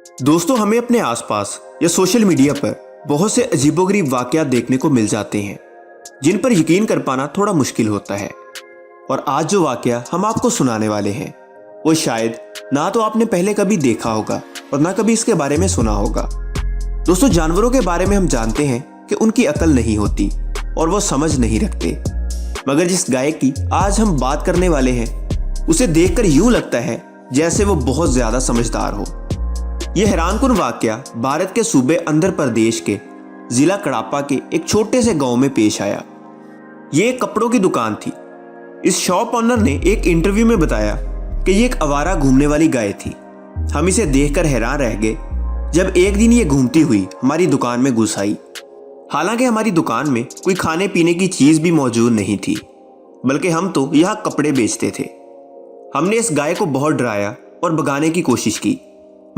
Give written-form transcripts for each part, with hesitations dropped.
दोस्तों, हमें अपने आसपास या सोशल मीडिया पर बहुत से अजीबोगरीब वाकयात देखने को मिल जाते हैं जिन पर यकीन कर पाना थोड़ा मुश्किल होता है। और आज जो वाकया हम आपको सुनाने वाले हैं वो शायद ना तो आपने पहले कभी देखा होगा और ना कभी इसके बारे में सुना होगा। दोस्तों, जानवरों के बारे में हम जानते हैं कि उनकी अकल नहीं होती और वो समझ नहीं रखते, मगर जिस गाय की आज हम बात करने वाले हैं उसे देखकर यूं लगता है जैसे वो बहुत ज्यादा समझदार हो। यह हैरानकुन वाकया भारत के सूबे आंध्र प्रदेश के जिला कड़ापा के एक छोटे से गांव में पेश आया। ये एक कपड़ों की दुकान थी। इस शॉप ऑनर ने एक इंटरव्यू में बताया कि ये एक आवारा घूमने वाली गाय थी। हम इसे देखकर हैरान रह गए जब एक दिन ये घूमती हुई हमारी दुकान में घुस आई। हालांकि हमारी दुकान में कोई खाने पीने की चीज भी मौजूद नहीं थी, बल्कि हम तो यहाँ कपड़े बेचते थे। हमने इस गाय को बहुत डराया और भगाने की कोशिश की,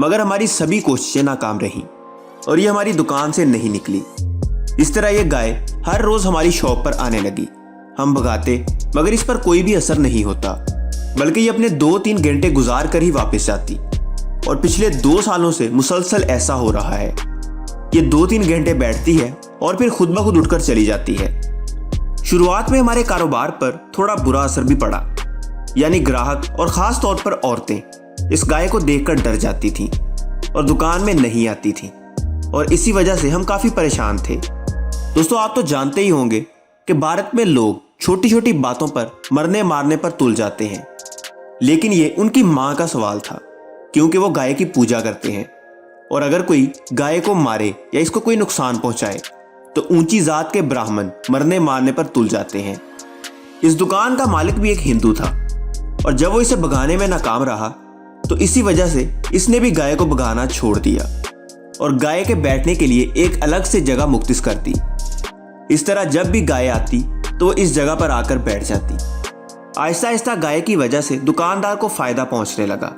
मगर हमारी सभी कोशिशें नाकाम रहीं और ये हमारी दुकान से नहीं निकली। इस तरह ये गाय हर रोज हमारी शॉप पर आने लगी। हम भगाते मगर इस पर कोई भी असर नहीं होता, बल्कि ये अपने 2-3 घंटे गुजार कर ही वापस जाती। और पिछले 2 सालों से मुसलसल ऐसा हो रहा है। ये 2-3 घंटे बैठती है और फिर खुद ब खुद उठकर चली जाती है। शुरुआत में हमारे कारोबार पर थोड़ा बुरा असर भी पड़ा, यानी ग्राहक और खास तौर पर औरतें इस गाय को देखकर डर जाती थीं और दुकान में नहीं आती थीं, और इसी वजह से हम काफी परेशान थे। दोस्तों, आप तो जानते ही होंगे कि भारत में लोग छोटी छोटी बातों पर मरने मारने पर तुल जाते हैं, लेकिन ये उनकी मां का सवाल था, क्योंकि वो गाय की पूजा करते हैं। और अगर कोई गाय को मारे या इसको कोई नुकसान पहुंचाए तो ऊंची जात के ब्राह्मण मरने मारने पर तुल जाते हैं। इस दुकान का मालिक भी एक हिंदू था, और जब वो इसे भगाने में नाकाम रहा तो इसी वजह से इसने भी गाय को भगाना छोड़ दिया और गाय के बैठने के लिए एक अलग से जगह मुख्तस कर दी। इस तरह जब भी गाय आती तो वो इस जगह पर आकर बैठ जाती। आहिस्ता आहिस्ता गाय की वजह से दुकानदार को फायदा पहुंचने लगा,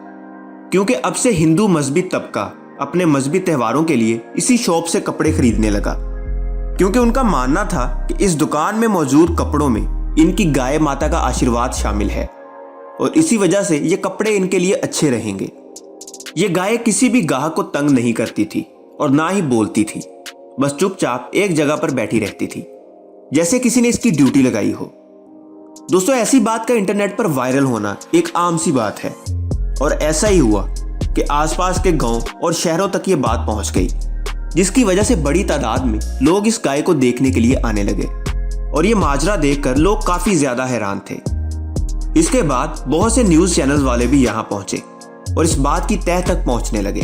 क्योंकि अब से हिंदू मजहबी तबका अपने मजहबी त्योहारों के लिए इसी शॉप से कपड़े खरीदने लगा, क्योंकि उनका मानना था कि इस दुकान में मौजूद कपड़ों में इनकी गाय माता का आशीर्वाद शामिल है और इसी वजह से ये कपड़े इनके लिए अच्छे रहेंगे। ये गाय किसी भी गाहक को तंग नहीं करती थी और ना ही बोलती थी, बस चुपचाप एक जगह पर बैठी रहती थी, जैसे किसी ने इसकी ड्यूटी लगाई हो। दोस्तों, ऐसी बात का इंटरनेट पर वायरल होना एक आम सी बात है, और ऐसा ही हुआ कि आसपास के गांव और शहरों तक ये बात पहुंच गई, जिसकी वजह से बड़ी तादाद में लोग इस गाय को देखने के लिए आने लगे। और ये माजरा देखकर लोग काफी ज्यादा हैरान थे। इसके बाद बहुत से न्यूज चैनल्स वाले भी यहाँ पहुंचे और इस बात की तह तक पहुंचने लगे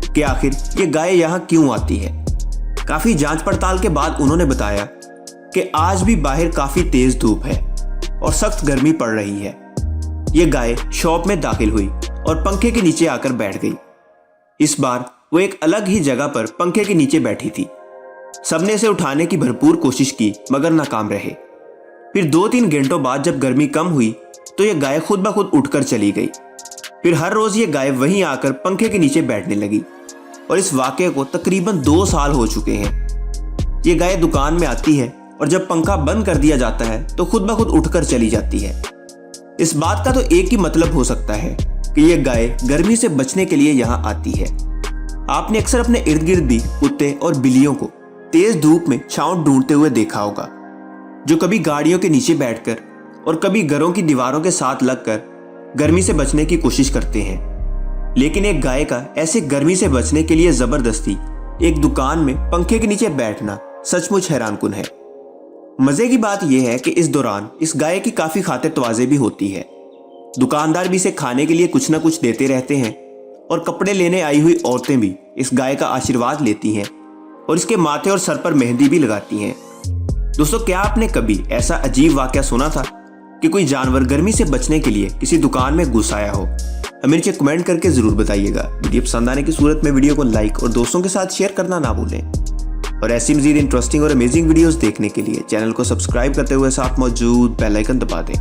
कि आखिर ये गाय यहाँ क्यों आती है। काफी जांच पड़ताल के बाद उन्होंने बताया कि आज भी बाहर काफी तेज धूप है और सख्त गर्मी पड़ रही है। ये गाय शॉप में दाखिल हुई और पंखे के नीचे आकर बैठ गई। इस बार वो एक अलग ही जगह पर पंखे के नीचे बैठी थी। सबने इसे उठाने की भरपूर कोशिश की, मगर नाकाम रहे। फिर 2-3 घंटों बाद जब गर्मी कम हुई तो यह गाय खुद ब खुद उठकर चली गई। फिर हर रोज ये गाय वहीं आकर पंखे के नीचे बैठने लगी, और इस वाकये को तकरीबन 2 साल हो चुके हैं। ये गाय दुकान में आती है और जब पंखा बंद कर दिया जाता है तो खुद ब खुद उठकर चली जाती है। इस बात का तो एक ही मतलब हो सकता है कि यह गाय गर्मी से बचने के लिए यहाँ आती है। आपने अक्सर अपने इर्द गिर्द भी कुत्ते और बिल्लियों को तेज धूप में छांव ढूंढते हुए देखा होगा, जो कभी गाड़ियों के नीचे बैठकर और कभी घरों की दीवारों के साथ लगकर गर्मी से बचने की कोशिश करते हैं। लेकिन एक गाय का ऐसे गर्मी से बचने के लिए जबरदस्ती एक दुकान में पंखे के नीचे बैठना सचमुच हैरानकुन है। मजे की बात यह है कि इस दौरान इस गाय की काफी खातिर तवाज़े भी होती है। दुकानदार भी इसे खाने के लिए कुछ न कुछ देते रहते हैं, और कपड़े लेने आई हुई औरतें भी इस गाय का आशीर्वाद लेती हैं और इसके माथे और सर पर मेहंदी भी लगाती हैं। दोस्तों, क्या आपने कभी ऐसा अजीब वाकया सुना था कि कोई जानवर गर्मी से बचने के लिए किसी दुकान में घुस आया हो? हमें नीचे कमेंट करके जरूर बताइएगा। वीडियो पसंद आने की सूरत में वीडियो को लाइक और दोस्तों के साथ शेयर करना ना भूलें। और ऐसी मजीद इंटरेस्टिंग और अमेजिंग वीडियोस देखने के लिए चैनल को सब्सक्राइब करते हुए साथ मौजूद बेल आइकन दबा दें।